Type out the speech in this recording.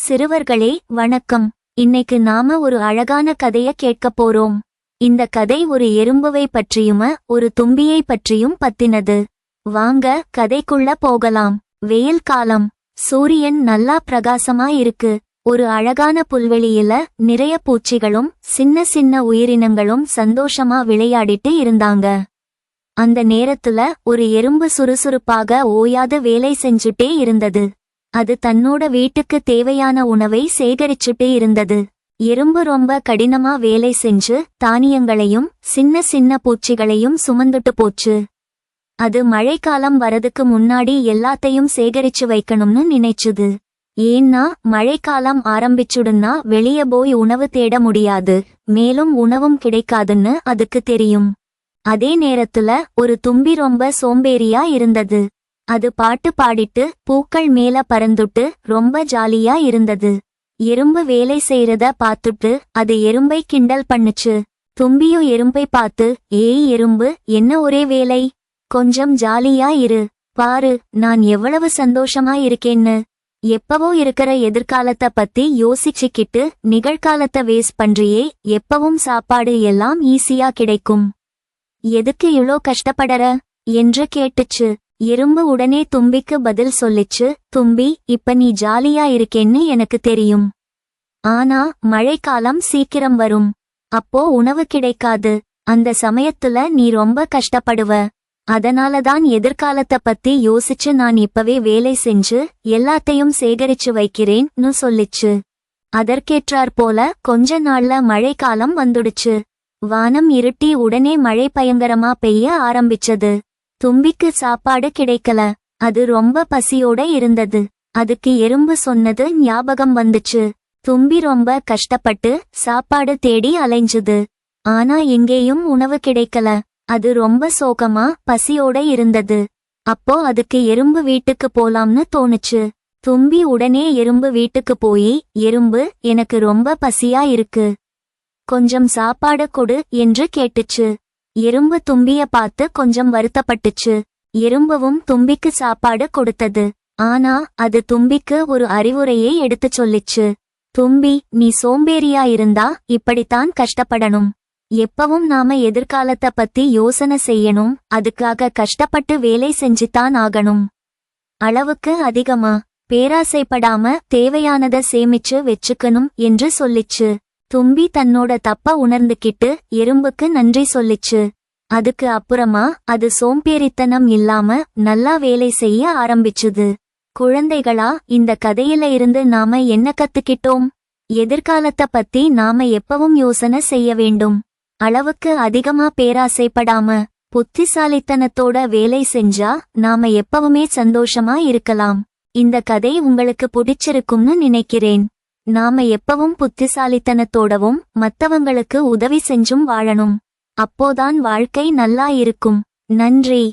சிறுவர்களே வணக்கம். இன்னைக்கு நாம ஒரு அழகான கதைய கேட்க போறோம். இந்த கதை ஒரு எறும்புவை பற்றியும் ஒரு தும்பியை பற்றியும் பத்தினது. வாங்க கதைக்குள்ள போகலாம். வெயில் காலம். சூரியன் நல்லா பிரகாசமா இருக்கு. ஒரு அழகான புல்வெளியில நிறைய பூச்சிகளும் சின்ன சின்ன உயிரினங்களும் சந்தோஷமா விளையாடிட்டு இருந்தாங்க. அந்த நேரத்துல ஒரு எறும்பு சுறுசுறுப்பாக ஓயாது வேலை செஞ்சுட்டே இருந்தது. அது தன்னோட வீட்டுக்கு தேவையான உணவை சேகரிச்சுட்டே இருந்தது. எறும்பு ரொம்ப கடினமா வேலை செஞ்சு தானியங்களையும் சின்ன சின்ன பூச்சிகளையும் சுமந்துட்டு போச்சு. அது மழைக்காலம் வரதுக்கு முன்னாடி எல்லாத்தையும் சேகரிச்சு வைக்கணும்னு நினைச்சுது. ஏன்னா மழைக்காலம் ஆரம்பிச்சுடுன்னா வெளியே போய் உணவு தேட முடியாது, மேலும் உணவும் கிடைக்காதுன்னு அதுக்கு தெரியும். அதே நேரத்துல ஒரு தும்பி ரொம்ப சோம்பேறியா இருந்தது. அது பாட்டு பாடிட்டு பூக்கள் மேல பறந்துட்டு ரொம்ப ஜாலியா இருந்தது. எறும்பு வேலை செய்யறத பார்த்துட்டு அது எறும்பை கிண்டல் பண்ணுச்சு. தும்பியும் எறும்பை பார்த்து, ஏய் எறும்பு, என்ன ஒரே வேலை? கொஞ்சம் ஜாலியா இரு, பாரு நான் எவ்வளவு சந்தோஷமா இருக்கேன்னு. எப்பவோ இருக்கிற எதிர்காலத்தை பத்தி யோசிச்சுக்கிட்டு நிகழ்காலத்தை வேஸ்ட் பண்றியே, எப்பவும் சாப்பாடு எல்லாம் ஈஸியா கிடைக்கும், எதுக்கு இவ்ளோ கஷ்டப்படற என்று கேட்டுச்சு. எறும்பு உடனே தும்பிக்கு பதில் சொல்லிச்சு, தும்பி, இப்ப நீ ஜாலியா இருக்கேன்னு எனக்கு தெரியும். ஆனா மழைக்காலம் சீக்கிரம் வரும். அப்போ உணவு கிடைக்காது. அந்த சமயத்துல நீ ரொம்ப கஷ்டப்படுவ. அதனாலதான் எதிர்காலத்தை பத்தி யோசிச்சு நான் இப்பவே வேலை செஞ்சு எல்லாத்தையும் சேகரிச்சு வைக்கிறேன்னு சொல்லிச்சு. அதற்கேற்றாற்போல கொஞ்ச நாள்ல மழைக்காலம் வந்துடுச்சு. வானம் இருட்டி உடனே மழை பயங்கரமா பெய்ய ஆரம்பிச்சது. தும்பிக்கு சாப்பாடு கிடைக்கல. அது ரொம்ப பசியோட இருந்தது. அதுக்கு எறும்பு சொன்னது ஞாபகம் வந்துச்சு. தும்பி ரொம்ப கஷ்டப்பட்டு சாப்பாடு தேடி அலைஞ்சுது. ஆனா எங்கேயும் உணவு கிடைக்கல. அது ரொம்ப சோகமா பசியோட இருந்தது. அப்போ அதுக்கு எறும்பு வீட்டுக்கு போலாம்னு தோணுச்சு. தும்பி உடனே எறும்பு வீட்டுக்கு போய், எறும்பு, எனக்கு ரொம்ப பசியா இருக்கு, கொஞ்சம் சாப்பாடு கொடு என்று கேட்டுச்சு. எறும்பு தும்பிய பார்த்து கொஞ்சம் வருத்தப்பட்டுச்சு. எறும்புவும் தும்பிக்கு சாப்பாடு கொடுத்தது. ஆனா அது தும்பிக்கு ஒரு அறிவுரையை எடுத்துச் சொல்லிச்சு. தும்பி, நீ சோம்பேறியா இருந்தா இப்படித்தான் கஷ்டப்படணும். எப்பவும் நாம எதிர்காலத்தை பத்தி யோசனை செய்யணும், அதுக்காக கஷ்டப்பட்டு வேலை செஞ்சுதான் ஆகணும். அளவுக்கு அதிகமா பேராசைப்படாம தேவையானதை சேமிச்சு வெச்சுக்கணும் என்று சொல்லிச்சு. தும்பி தன்னோட தப்ப உணர்ந்துகிட்டு எறும்புக்கு நன்றி சொல்லிச்சு. அதுக்கு அப்புறமா அது சோம்பேறித்தனம் இல்லாம நல்லா வேலை செய்ய ஆரம்பிச்சுது. குழந்தைகளா, இந்த கதையில இருந்து நாம என்ன கத்துக்கிட்டோம்? எதிர்காலத்தை பத்தி நாம எப்பவும் யோசனை செய்ய வேண்டும். அளவுக்கு அதிகமா பேராசைப்படாம புத்திசாலித்தனத்தோட வேலை செஞ்சா நாம எப்பவுமே சந்தோஷமா இருக்கலாம். இந்த கதை உங்களுக்கு பிடிச்சிருக்கும்னு நினைக்கிறேன். நாம எப்பவும் புத்திசாலித்தனத்தோடவும் மத்தவங்களுக்கு உதவி செஞ்சும் வாழணும். அப்போதான் வாழ்க்கை நல்லா இருக்கும். நன்றி.